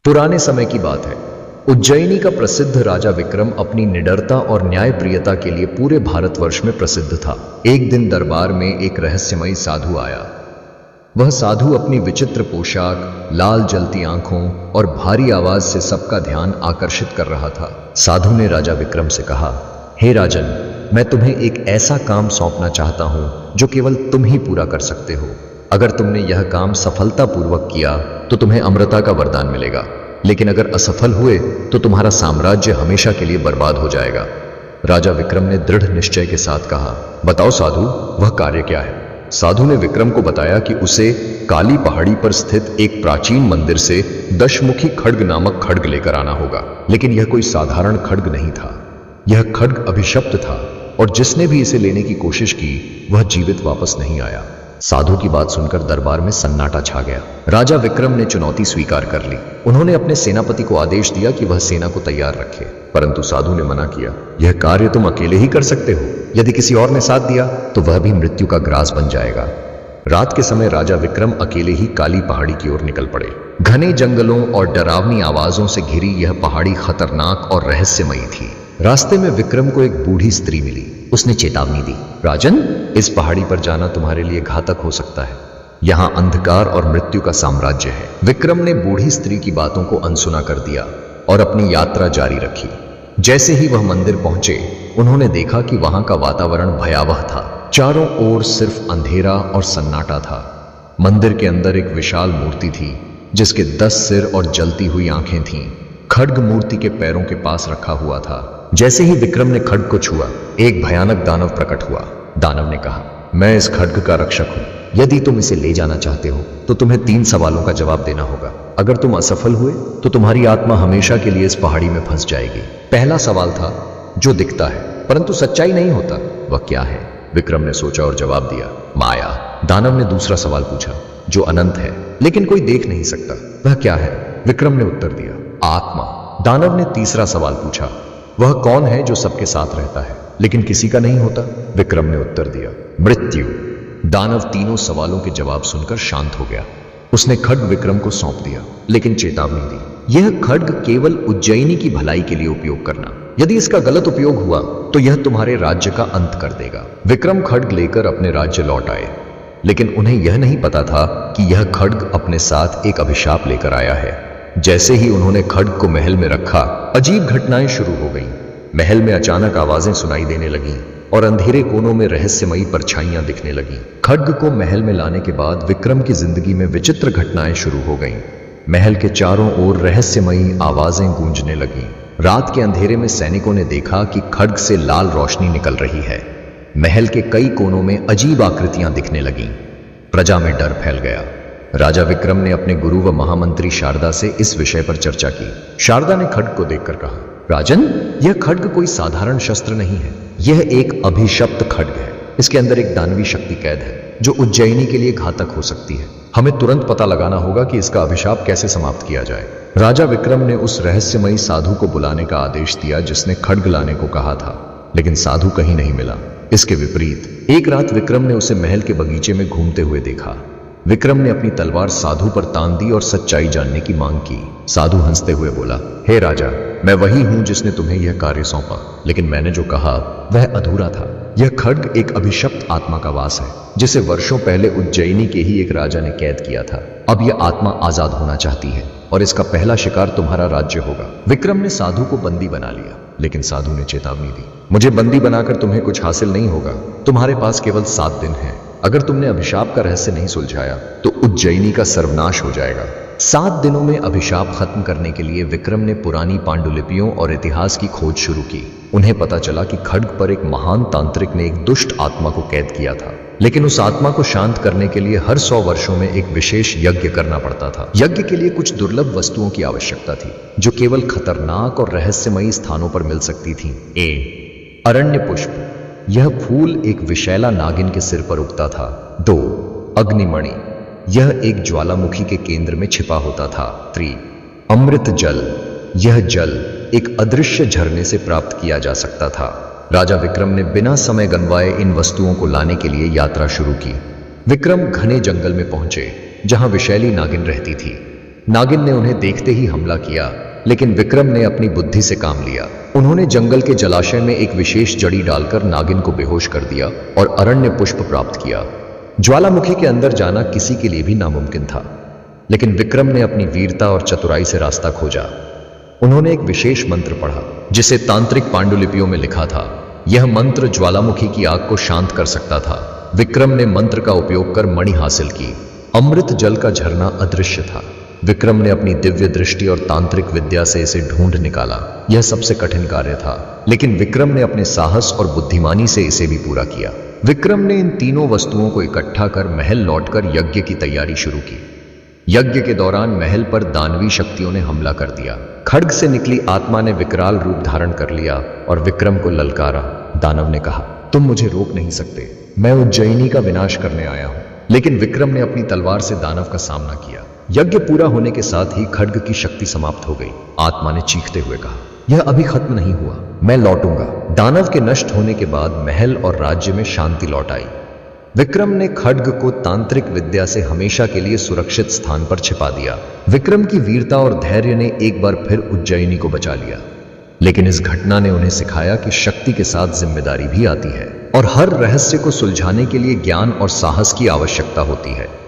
पुराने समय की बात है। उज्जैनी का प्रसिद्ध राजा विक्रम अपनी निडरता और न्यायप्रियता के लिए पूरे भारतवर्ष में प्रसिद्ध था। एक दिन दरबार में एक रहस्यमयी साधु आया। वह साधु अपनी विचित्र पोशाक, लाल जलती आंखों और भारी आवाज से सबका ध्यान आकर्षित कर रहा था। साधु ने राजा विक्रम से कहा, हे राजन, मैं तुम्हें एक ऐसा काम सौंपना चाहता हूं जो केवल तुम ही पूरा कर सकते हो। अगर तुमने यह काम सफलतापूर्वक किया तो तुम्हें अमरता का वरदान मिलेगा, लेकिन अगर असफल हुए तो तुम्हारा साम्राज्य हमेशा के लिए बर्बाद हो जाएगा। राजा विक्रम ने दृढ़ निश्चय के साथ कहा, बताओ साधु, वह कार्य क्या है? साधु ने विक्रम को बताया कि उसे काली पहाड़ी पर स्थित एक प्राचीन मंदिर से दशमुखी खड्ग नामक खड्ग लेकर आना होगा। लेकिन यह कोई साधारण खड्ग नहीं था। यह खड्ग अभिशप्त था और जिसने भी इसे लेने की कोशिश की वह जीवित वापस नहीं आया। साधु की बात सुनकर दरबार में सन्नाटा छा गया। राजा विक्रम ने चुनौती स्वीकार कर ली। उन्होंने अपने सेनापति को आदेश दिया कि वह सेना को तैयार रखे, परंतु साधु ने मना किया। यह कार्य तुम अकेले ही कर सकते हो। यदि किसी और ने साथ दिया तो वह भी मृत्यु का ग्रास बन जाएगा। रात के समय राजा विक्रम अकेले ही काली पहाड़ी की ओर निकल पड़े। घने जंगलों और डरावनी आवाजों से घिरी यह पहाड़ी खतरनाक और रहस्यमयी थी। रास्ते में विक्रम को एक बूढ़ी स्त्री मिली। उसने चेतावनी दी, राजन, इस पहाड़ी पर जाना तुम्हारे लिए घातक हो सकता है। यहां अंधकार और मृत्यु का साम्राज्य है। विक्रम ने बूढ़ी स्त्री की बातों को अनसुना कर दिया और अपनी यात्रा जारी रखी। जैसे ही वह मंदिर पहुंचे, उन्होंने देखा कि वहां का वातावरण भयावह था। चारों ओर सिर्फ अंधेरा और सन्नाटा था। मंदिर के अंदर एक विशाल मूर्ति थी जिसके 10 सिर और जलती हुई आंखें थीं। खड्ग मूर्ति के पैरों के पास रखा हुआ था। जैसे ही विक्रम ने खड्ग को छुआ, एक भयानक दानव प्रकट हुआ। दानव ने कहा, मैं इस खड्ग का रक्षक हूं। यदि तुम इसे ले जाना चाहते हो तो तुम्हें 3 सवालों का जवाब देना होगा। अगर तुम असफल हुए तो तुम्हारी आत्मा हमेशा के लिए इस पहाड़ी में फंस जाएगी। पहला सवाल था, जो दिखता है परंतु सच्चाई नहीं होता, वह क्या है? विक्रम ने सोचा और जवाब दिया, माया। दानव ने दूसरा सवाल पूछा, जो अनंत है लेकिन कोई देख नहीं सकता, वह क्या है? विक्रम ने उत्तर दिया, आत्मा। दानव ने तीसरा सवाल पूछा, वह कौन है जो सबके साथ रहता है लेकिन किसी का नहीं होता? विक्रम ने उत्तर दिया, मृत्यु। दानव तीनों सवालों के जवाब सुनकर शांत हो गया। उसने खड्ग विक्रम को सौंप दिया, लेकिन चेतावनी दी, यह खड्ग केवल उज्जैनी की भलाई के लिए उपयोग करना। यदि इसका गलत उपयोग हुआ तो यह तुम्हारे राज्य का अंत कर देगा। विक्रम खड्ग लेकर अपने राज्य लौट आए, लेकिन उन्हें यह नहीं पता था कि यह खड्ग अपने साथ एक अभिशाप लेकर आया है। जैसे ही उन्होंने खड्ग को महल में रखा, अजीब घटनाएं शुरू हो गईं। महल में अचानक आवाजें सुनाई देने लगीं और अंधेरे कोनों में रहस्यमयी परछाइयां दिखने लगीं। खड्ग को महल में लाने के बाद विक्रम की जिंदगी में विचित्र घटनाएं शुरू हो गईं। महल के चारों ओर रहस्यमयी आवाजें गूंजने लगीं। रात के अंधेरे में सैनिकों ने देखा कि खड्ग से लाल रोशनी निकल रही है। महल के कई कोनों में अजीब आकृतियां दिखने लगीं। प्रजा में डर फैल गया। राजा विक्रम ने अपने गुरु व महामंत्री शारदा से इस विषय पर चर्चा की। शारदा ने खड्ग को देखकर कहा, राजन, यह खड्ग कोई साधारण शस्त्र नहीं है। यह एक अभिशप्त खड्ग है। इसके अंदर एक दानवी शक्ति कैद है जो उज्जैनी के लिए घातक हो सकती है। हमें तुरंत पता लगाना होगा कि इसका अभिशाप कैसे समाप्त किया जाए। राजा विक्रम ने उस रहस्यमयी साधु को बुलाने का आदेश दिया जिसने खड्ग लाने को कहा था, लेकिन साधु कहीं नहीं मिला। इसके विपरीत एक रात विक्रम ने उसे महल के बगीचे में घूमते हुए देखा। विक्रम ने अपनी तलवार साधु पर तान दी और सच्चाई जानने की मांग की। साधु हंसते हुए बोला, हे राजा, मैं वही हूं जिसने तुम्हें यह कार्य सौंपा, लेकिन मैंने जो कहा वह अधूरा था। यह खड्ग एक अभिशप्त आत्मा का वास है जिसे वर्षों पहले उज्जैनी के ही एक राजा ने कैद किया था। अब यह आत्मा आजाद होना चाहती है और इसका पहला शिकार तुम्हारा राज्य होगा। विक्रम ने साधु को बंदी बना लिया, लेकिन साधु ने चेतावनी दी, मुझे बंदी बनाकर तुम्हें कुछ हासिल नहीं होगा। तुम्हारे पास केवल 7 दिन है। अगर तुमने अभिशाप का रहस्य नहीं सुलझाया तो उज्जैनी का सर्वनाश हो जाएगा। 7 दिनों में अभिशाप खत्म करने के लिए विक्रम ने पुरानी पांडुलिपियों और इतिहास की खोज शुरू की। उन्हें पता चला कि खड्ग पर एक महान तांत्रिक ने एक दुष्ट आत्मा को कैद किया था, लेकिन उस आत्मा को शांत करने के लिए हर 100 वर्षों में एक विशेष यज्ञ करना पड़ता था। यज्ञ के लिए कुछ दुर्लभ वस्तुओं की आवश्यकता थी जो केवल खतरनाक और रहस्यमयी स्थानों पर मिल सकती थीं। अरण्य पुष्प, यह फूल एक विशैला नागिन के सिर पर उगता था। 2 अग्निमणि, यह एक ज्वालामुखी के केंद्र में छिपा होता था। 3 अमृत जल, यह जल एक अदृश्य झरने से प्राप्त किया जा सकता था। राजा विक्रम ने बिना समय गंवाए इन वस्तुओं को लाने के लिए यात्रा शुरू की। विक्रम घने जंगल में पहुंचे जहां विशैली नागिन रहती थी। नागिन ने उन्हें देखते ही हमला किया, लेकिन विक्रम ने अपनी बुद्धि से काम लिया। उन्होंने जंगल के जलाशय में एक विशेष जड़ी डालकर नागिन को बेहोश कर दिया और अरण्य पुष्प प्राप्त किया। ज्वालामुखी के अंदर जाना किसी के लिए भी नामुमकिन था, लेकिन विक्रम ने अपनी वीरता और चतुराई से रास्ता खोजा। उन्होंने एक विशेष मंत्र पढ़ा, जिसे तांत्रिक पांडुलिपियों में लिखा था। यह मंत्र ज्वालामुखी की आग को शांत कर सकता था। विक्रम ने मंत्र का उपयोग कर मणि हासिल की। अमृत जल का झरना अदृश्य था। विक्रम ने अपनी दिव्य दृष्टि और तांत्रिक विद्या से इसे ढूंढ निकाला। यह सबसे कठिन कार्य था, लेकिन विक्रम ने अपने साहस और बुद्धिमानी से इसे भी पूरा किया। विक्रम ने इन तीनों वस्तुओं को इकट्ठा कर महल लौटकर यज्ञ की तैयारी शुरू की। यज्ञ के दौरान महल पर दानवी शक्तियों ने हमला कर दिया। खड्ग से निकली आत्मा ने विकराल रूप धारण कर लिया और विक्रम को ललकारा। दानव ने कहा, तुम मुझे रोक नहीं सकते, मैं उज्जयिनी का विनाश करने आया हूं। लेकिन विक्रम ने अपनी तलवार से दानव का सामना किया। यज्ञ पूरा होने के साथ ही खड्ग की शक्ति समाप्त हो गई। आत्मा ने चीखते हुए कहा, यह अभी खत्म नहीं हुआ, मैं लौटूंगा। दानव के नष्ट होने के बाद महल और राज्य में शांति लौट आई। विक्रम ने खड्ग को तांत्रिक विद्या से हमेशा के लिए सुरक्षित स्थान पर छिपा दिया। विक्रम की वीरता और धैर्य ने एक बार फिर उज्जयिनी को बचा लिया, लेकिन इस घटना ने उन्हें सिखाया कि शक्ति के साथ जिम्मेदारी भी आती है और हर रहस्य को सुलझाने के लिए ज्ञान और साहस की आवश्यकता होती है।